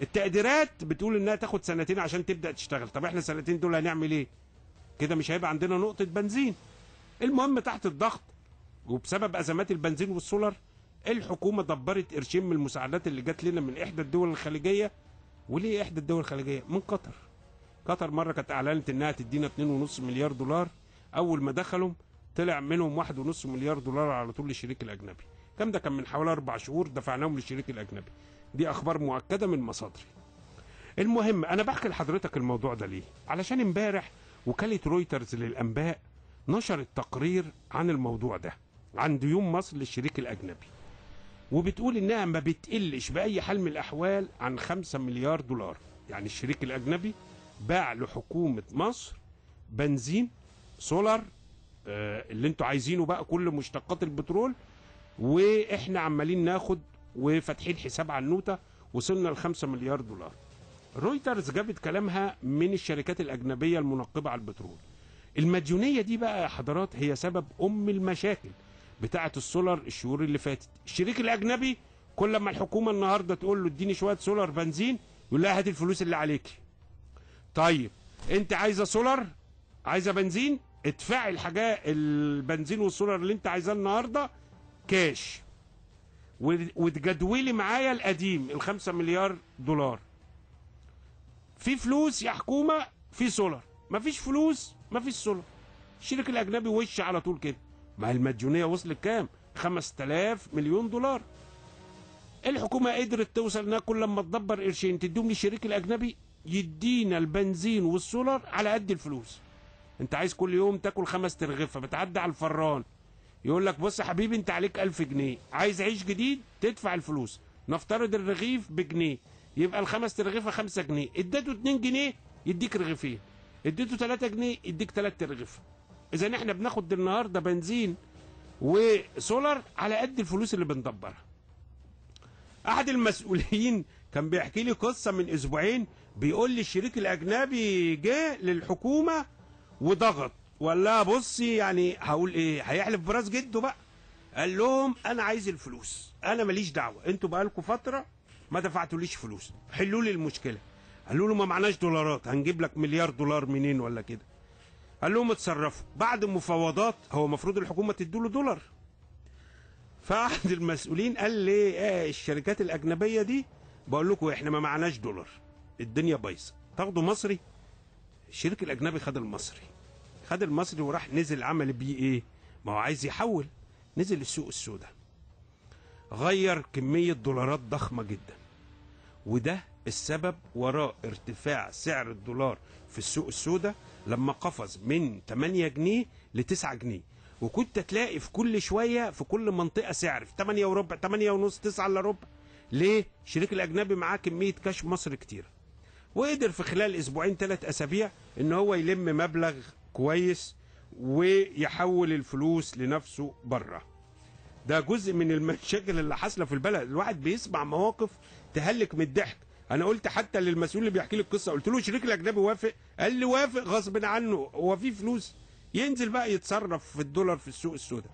التقديرات بتقول انها تاخد 2 عشان تبدا تشتغل. طب احنا 2 دول هنعمل ايه؟ كده مش هيبقى عندنا نقطه بنزين. المهم تحت الضغط وبسبب ازمات البنزين والسولار الحكومه دبرت قرشين من المساعدات اللي جات لنا من احدى الدول الخليجيه. وليه احدى الدول الخليجيه؟ من قطر. قطر مره كانت اعلنت انها تدينا 2.5 مليار دولار، اول ما دخلوا طلع منهم 1.5 مليار دولار على طول للشريك الاجنبي. الكلام ده كان من حوالي 4 شهور دفعناهم للشريك الاجنبي. دي اخبار مؤكده من مصادري. المهم انا بحكي لحضرتك الموضوع ده ليه؟ علشان امبارح وكاله رويترز للانباء نشرت تقرير عن الموضوع ده، عن ديون مصر للشريك الاجنبي، وبتقول انها ما بتقلش باي حال من الاحوال عن 5 مليار دولار. يعني الشريك الاجنبي باع لحكومه مصر بنزين، سولار، اللي انتوا عايزينه بقى كل مشتقات البترول، واحنا عمالين ناخد وفاتحين حساب على النوتة، وصلنا ل5 مليار دولار. رويترز جابت كلامها من الشركات الأجنبية المنقبة على البترول. المديونية دي بقى يا حضرات هي سبب المشاكل بتاعة السولار الشهور اللي فاتت. الشريك الأجنبي كل ما الحكومة النهاردة تقول له اديني شوية سولار بنزين، يقول لها هات الفلوس اللي عليكي. طيب انت عايزة سولار، عايزة بنزين، ادفعي الحاجات البنزين والسولار اللي انت عايزاه النهاردة كاش، وتجدولي معايا القديم ال5 مليار دولار. في فلوس يا حكومة في سولار، مفيش فلوس مفيش سولار. الشريك الأجنبي وش على طول كده. ما المديونية وصلت كام؟ 5000 مليون دولار. الحكومة قدرت توصل انها كل لما تدبر قرشين تديهم للشريك الأجنبي يدينا البنزين والسولار على قد الفلوس. انت عايز كل يوم تاكل 5 ترغيفة، بتعدي على الفران يقول لك بص يا حبيبي انت عليك 1000 جنيه، عايز عيش جديد تدفع الفلوس. نفترض الرغيف بجنيه، يبقى ال5 ترغيفة 5 جنيه، اديته 2 جنيه يديك رغيفين، اديته 3 جنيه يديك 3 رغيفة. اذا احنا بناخد النهارده بنزين وسولار على قد الفلوس اللي بندبرها. احد المسؤولين كان بيحكي لي قصة من اسبوعين، بيقول لي الشريك الاجنبي جه للحكومة وضغط، وقال لها بصي يعني هقول ايه، هيحلف براس جده بقى. قال لهم انا عايز الفلوس، انا ماليش دعوه، انتوا بقالكم فتره ما دفعتوليش فلوس، حلوا لي المشكله. قالوا له ما معناش دولارات، هنجيب لك مليار دولار منين ولا كده. قال لهم اتصرفوا. بعد مفاوضات هو المفروض الحكومه تديله دولار، فاحد المسؤولين قال لي الشركات الاجنبيه دي بقول لكم احنا ما معناش دولار، الدنيا بايظه، تاخدوا مصري. الشريك الاجنبي خد المصري وراح نزل عمل بيه ايه؟ ما هو عايز يحول، نزل السوق السوداء، غير كمية دولارات ضخمة جدا، وده السبب وراء ارتفاع سعر الدولار في السوق السوداء لما قفز من 8 جنيه ل 9 جنيه. وكنت تلاقي في كل شوية في كل منطقة سعر في 8 وربع، 8 ونص، 9 الا ربع. ليه؟ الشريك الأجنبي معاه كمية كاش مصر كتير، وقدر في خلال اسبوعين 3 اسابيع ان هو يلم مبلغ كويس ويحول الفلوس لنفسه بره. ده جزء من المشاكل اللي حاصله في البلد. الواحد بيسمع مواقف تهلك من الضحك. انا قلت حتى للمسؤول اللي بيحكي لي القصه، قلت له الشريك الاجنبي وافق؟ قال لي وافق غصب عنه، هو في فلوس ينزل بقى يتصرف في الدولار في السوق السوداء.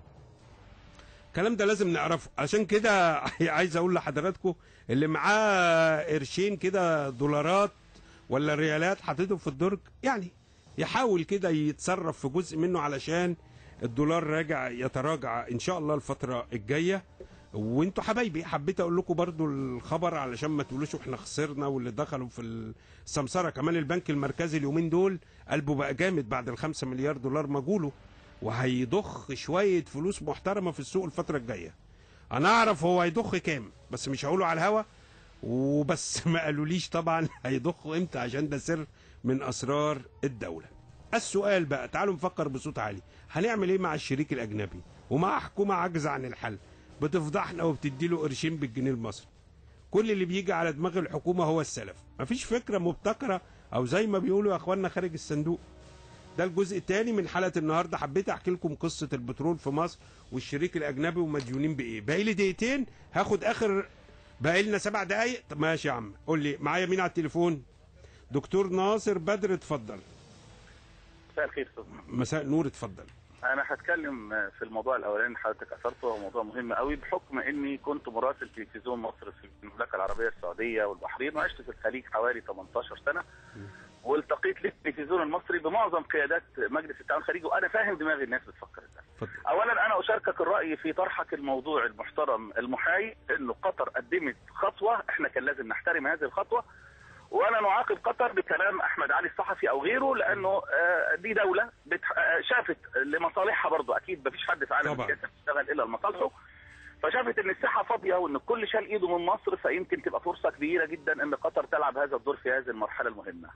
الكلام ده لازم نعرفه. عشان كده عايز اقول لحضراتكم اللي معاه قرشين كده دولارات ولا ريالات حاططهم في الدرج، يعني يحاول كده يتصرف في جزء منه علشان الدولار راجع يتراجع ان شاء الله الفتره الجايه. وانتوا حبايبي حبيت اقول لكم برضو الخبر علشان ما تقولوش احنا خسرنا واللي دخلوا في السمسره. كمان البنك المركزي اليومين دول قلبه بقى جامد بعد ال5 مليار دولار مجوله، وهيضخ شويه فلوس محترمه في السوق الفتره الجايه. انا اعرف هو هيضخ كام بس مش هقوله على الهوا، وبس ما قالوليش طبعا هيضخوا امتى عشان ده سر من اسرار الدوله. السؤال بقى، تعالوا نفكر بصوت عالي، هنعمل ايه مع الشريك الاجنبي ومع حكومه عاجزه عن الحل، بتفضحنا وبتدي له قرشين بالجنيه المصري. كل اللي بيجي على دماغ الحكومه هو السلف، مفيش فكره مبتكره او زي ما بيقولوا يا اخواننا خارج الصندوق. ده الجزء الثاني من حلقه النهارده. حبيت احكي لكم قصه البترول في مصر والشريك الاجنبي ومديونين بايه. باقي لي دقيقتين، هاخد اخر، باقي لنا 7 دقايق. طب ماشي يا عم، قول لي معايا مين على التليفون؟ دكتور ناصر بدر، اتفضل. مساء الخير استاذ. مساء النور، اتفضل. انا هتكلم في الموضوع الاولاني اللي حضرتك اثرته، هو موضوع مهم قوي بحكم اني كنت مراسل تلفزيون مصر في المملكه العربيه السعوديه والبحرين، وعشت في الخليج حوالي 18 سنه، والتقيت للتلفزيون المصري بمعظم قيادات مجلس التعاون الخليجي، وانا فاهم دماغ الناس بتفكر ازاي. اولا انا اشاركك الراي في طرحك الموضوع المحترم المحايد، انه قطر قدمت خطوه احنا كان لازم نحترم هذه الخطوه، وانا نعاقب قطر بكلام احمد علي الصحفي او غيره، لانه دي دوله شافت لمصالحها برضه، اكيد مفيش حد في عالم السياسه بيشتغل الا لمصالحه، فشافت ان الساحه فاضيه وان الكل شال ايده من مصر، فيمكن تبقى فرصه كبيره جدا ان قطر تلعب هذا الدور في هذه المرحله المهمه.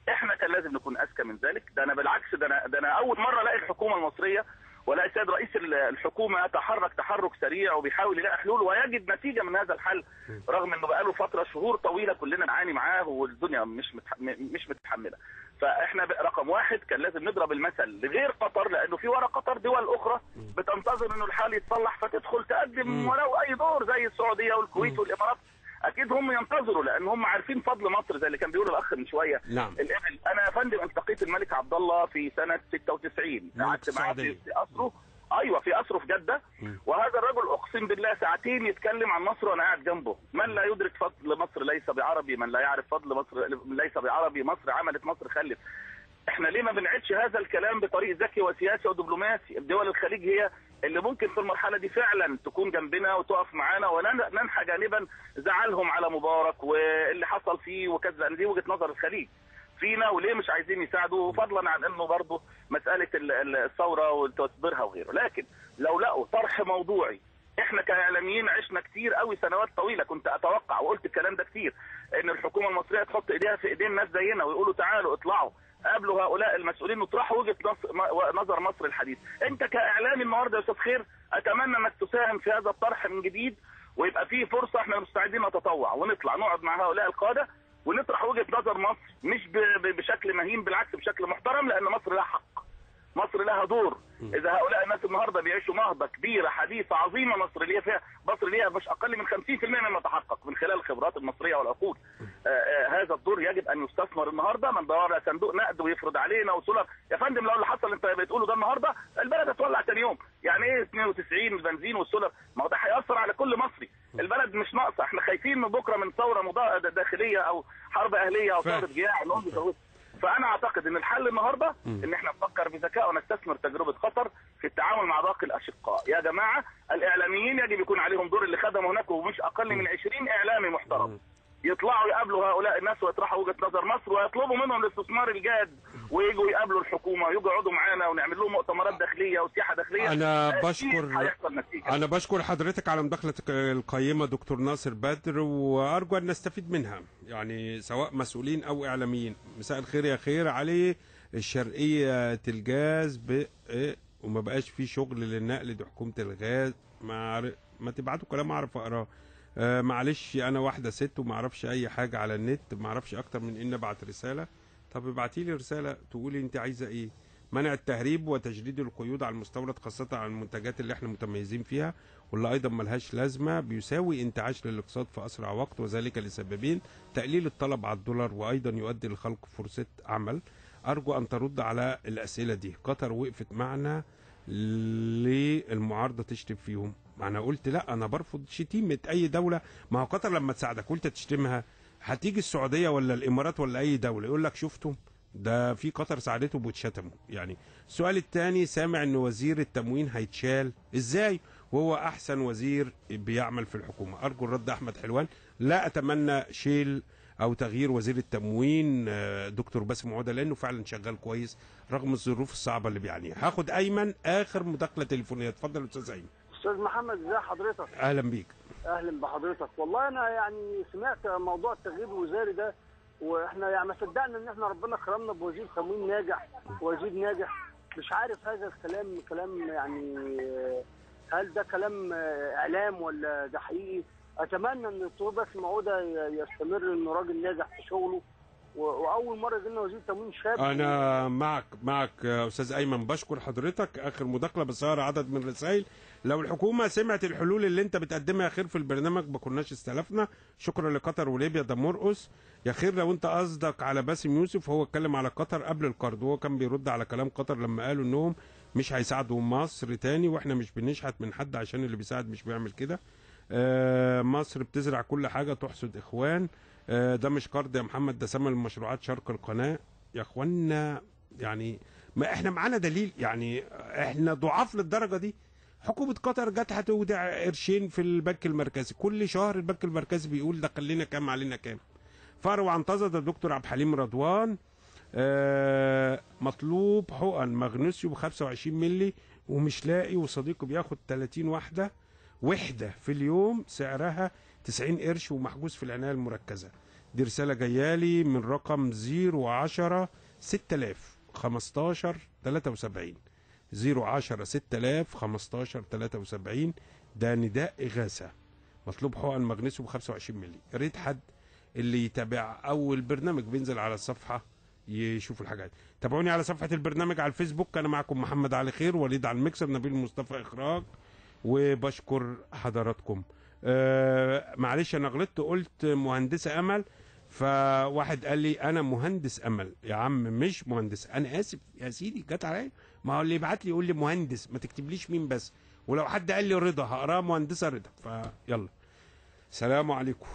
احنا كان لازم نكون اذكى من ذلك. ده انا بالعكس، ده انا اول مره الاقي الحكومه المصريه ولا السيد رئيس الحكومه يتحرك تحرك سريع وبيحاول يلاقي حلول ويجد نتيجه من هذا الحل، رغم انه بقاله فتره شهور طويله كلنا نعاني معاه والدنيا مش متحمله. فاحنا رقم واحد كان لازم نضرب المثل لغير قطر، لانه في ورا قطر دول اخرى بتنتظر انه الحال يتصلح فتدخل تقدم ولو اي دور زي السعوديه والكويت والامارات. اكيد هم ينتظروا لان هم عارفين فضل مصر زي اللي كان بيقول الاخ من شويه. نعم. انا يا فندم التقيت الملك عبد الله في سنه 96، قعدت معاه في قصره. ايوه في قصره في جده. وهذا الرجل اقسم بالله ساعتين يتكلم عن مصر وانا قاعد جنبه. من لا يدرك فضل مصر ليس بعربي، من لا يعرف فضل مصر ليس بعربي، مصر عملت، مصر خلت. احنا ليه ما بنعيدش هذا الكلام بطريق ذكي وسياسي ودبلوماسي؟ الدول الخليج هي اللي ممكن في المرحله دي فعلا تكون جنبنا وتقف معانا وننحى جانبا زعلهم على مبارك واللي حصل فيه وكذا. دي وجهه نظر الخليج فينا وليه مش عايزين يساعدوا، فضلا عن انه برضه مساله الثوره وتصديرها وغيره. لكن لو لقوا طرح موضوعي، احنا كاعلاميين عشنا كتير قوي سنوات طويله، كنت اتوقع وقلت الكلام ده كتير، ان الحكومه المصريه تحط ايديها في ايدين ناس زينا ويقولوا تعالوا اطلعوا قابلوا هؤلاء المسؤولين وطرحوا وجهه نظر مصر الحديث. انت كاعلامي النهارده يا استاذ خير اتمنى انك تساهم في هذا الطرح من جديد، ويبقى فيه فرصه احنا مستعدين نتطوع ونطلع نقعد مع هؤلاء القاده ونطرح وجهه نظر مصر، مش بشكل مهين، بالعكس بشكل محترم، لان مصر لها حق، مصر لها دور. اذا هؤلاء الناس النهارده بيعيشوا نهضه كبيره حديثه عظيمه مصر ليها مش اقل من 50% مما تحقق من خلال الخبرات المصريه والعقود. هذا الدور يجب ان يستثمر النهارده، من دور على صندوق نقد ويفرض علينا وسولر. يا فندم لو اللي حصل انت بتقوله ده النهارده البلد هتولع ثاني يوم. يعني ايه 92 البنزين والسولر؟ ما هو ده هياثر على كل مصري. البلد مش ناقصه، احنا خايفين من بكره من ثوره داخليه او حرب اهليه او ثوره جياع. فانا اعتقد ان الحل النهارده ان احنا نفكر بذكاء ونستثمر تجربه قطر في التعامل مع باقي الاشقاء. يا جماعه الاعلاميين يجب يكون عليهم دور اللي خدموا هناك، ومش اقل من 20 اعلامي محترم يطلعوا يقابلوا هؤلاء الناس ويطرحوا وجهه نظر مصر ويطلبوا منهم الاستثمار الجاد، ويجوا يقابلوا الحكومه ويجوا يقعدوا معانا ونعمل لهم مؤتمرات داخليه وسياحه داخليه. انا بشكر حضرتك على مداخلتك القيمه دكتور ناصر بدر، وارجو ان نستفيد منها يعني سواء مسؤولين او اعلاميين. مساء الخير يا خير علي الشرقيه الجاز وما بقاش في شغل للنقل، دي حكومه الغاز. ما تبعتوا كلام اعرف اقراه. معلش انا واحده ست وما اعرفش اي حاجه على النت، ما اعرفش اكتر من ان ابعت رساله. طب ابعتي لي رساله تقولي انت عايزه ايه. منع التهريب وتجديد القيود على المستورد خاصه على المنتجات اللي احنا متميزين فيها واللي ايضا ملهاش لازمه بيساوي انتعاش للاقتصاد في اسرع وقت، وذلك لسببين: تقليل الطلب على الدولار وايضا يؤدي لخلق فرصه عمل. ارجو ان ترد على الاسئله دي. قطر وقفت معنا للمعارضه تشتم فيهم. انا قلت لا، انا برفض شتيمه اي دوله. ما هو قطر لما تساعدك وانت تشتمها هتيجي السعوديه ولا الامارات ولا اي دوله يقول لك شفتم ده في قطر ساعدته واتشتموا. يعني السؤال الثاني، سامع ان وزير التموين هيتشال ازاي وهو احسن وزير بيعمل في الحكومه؟ ارجو الرد. احمد حلوان. لا اتمنى شيل او تغيير وزير التموين دكتور باسم عوده لانه فعلا شغال كويس رغم الظروف الصعبه اللي بيعانيها. هاخد ايمن اخر مداخله تليفونيه. اتفضل استاذ ايمن. استاذ محمد ازي حضرتك؟ اهلا بيك. اهلا بحضرتك. والله انا يعني سمعت موضوع التغيير الوزاري ده، واحنا يعني ما صدقنا ان احنا ربنا كرمنا بوزير تموين ناجح ووزير ناجح. مش عارف هذا الكلام كلام يعني هل ده كلام اعلام ولا ده حقيقي؟ اتمنى ان الدكتور باسم عوده يستمر انه راجل ناجح في شغله، واول مره يجي لنا وزير تموين شاب. انا معك يا استاذ ايمن. بشكر حضرتك. اخر مداخله بس هقرا عدد من الرسائل. لو الحكومه سمعت الحلول اللي انت بتقدمها يا خير في البرنامج ما كناش استلفنا. شكرا لقطر وليبيا. ده مرقص يا خير. لو انت قصدك على باسم يوسف هو اتكلم على قطر قبل القرض، وهو كان بيرد على كلام قطر لما قالوا انهم مش هيساعدوا مصر تاني، واحنا مش بنشحت من حد عشان اللي بيساعد مش بيعمل كده. مصر بتزرع كل حاجه تحصد اخوان. ده مش قرض يا محمد، ده ثمن مشروعات شرق القناه يا اخوانا. يعني ما احنا معانا دليل، يعني احنا ضعاف للدرجه دي. حكومه قطر جت هتودع قرشين في البنك المركزي، كل شهر البنك المركزي بيقول دخل لنا كام علينا كام. فاروق عنتظر. ده الدكتور عبد الحليم رضوان. مطلوب حقن مغنيسيوم 25 مللي ومش لاقي، وصديقه بياخد 30 وحده في اليوم سعرها 90 قرش ومحجوز في العنايه المركزه. دي رساله جايالي من رقم 010 6000 15 73. 010 6000 15 73. ده نداء إغاثة. مطلوب حقن مغنيسيوم 25 مللي. يا ريت حد اللي يتابع أول برنامج بينزل على الصفحة يشوف الحاجات. تابعوني على صفحة البرنامج على الفيسبوك. أنا معكم محمد علي خير، وليد على المكسر، نبيل مصطفى إخراج، وبشكر حضراتكم. معلش أنا غلطت قلت مهندسة أمل، فواحد قال لي أنا مهندس أمل. يا عم مش مهندس، أنا آسف يا سيدي، جت عليا. ما هو اللي يبعت لي يقول لي مهندس، ما تكتبليش مين بس. ولو حد قال لي رضا هقراها مهندسة رضا. فيلا، سلام عليكم.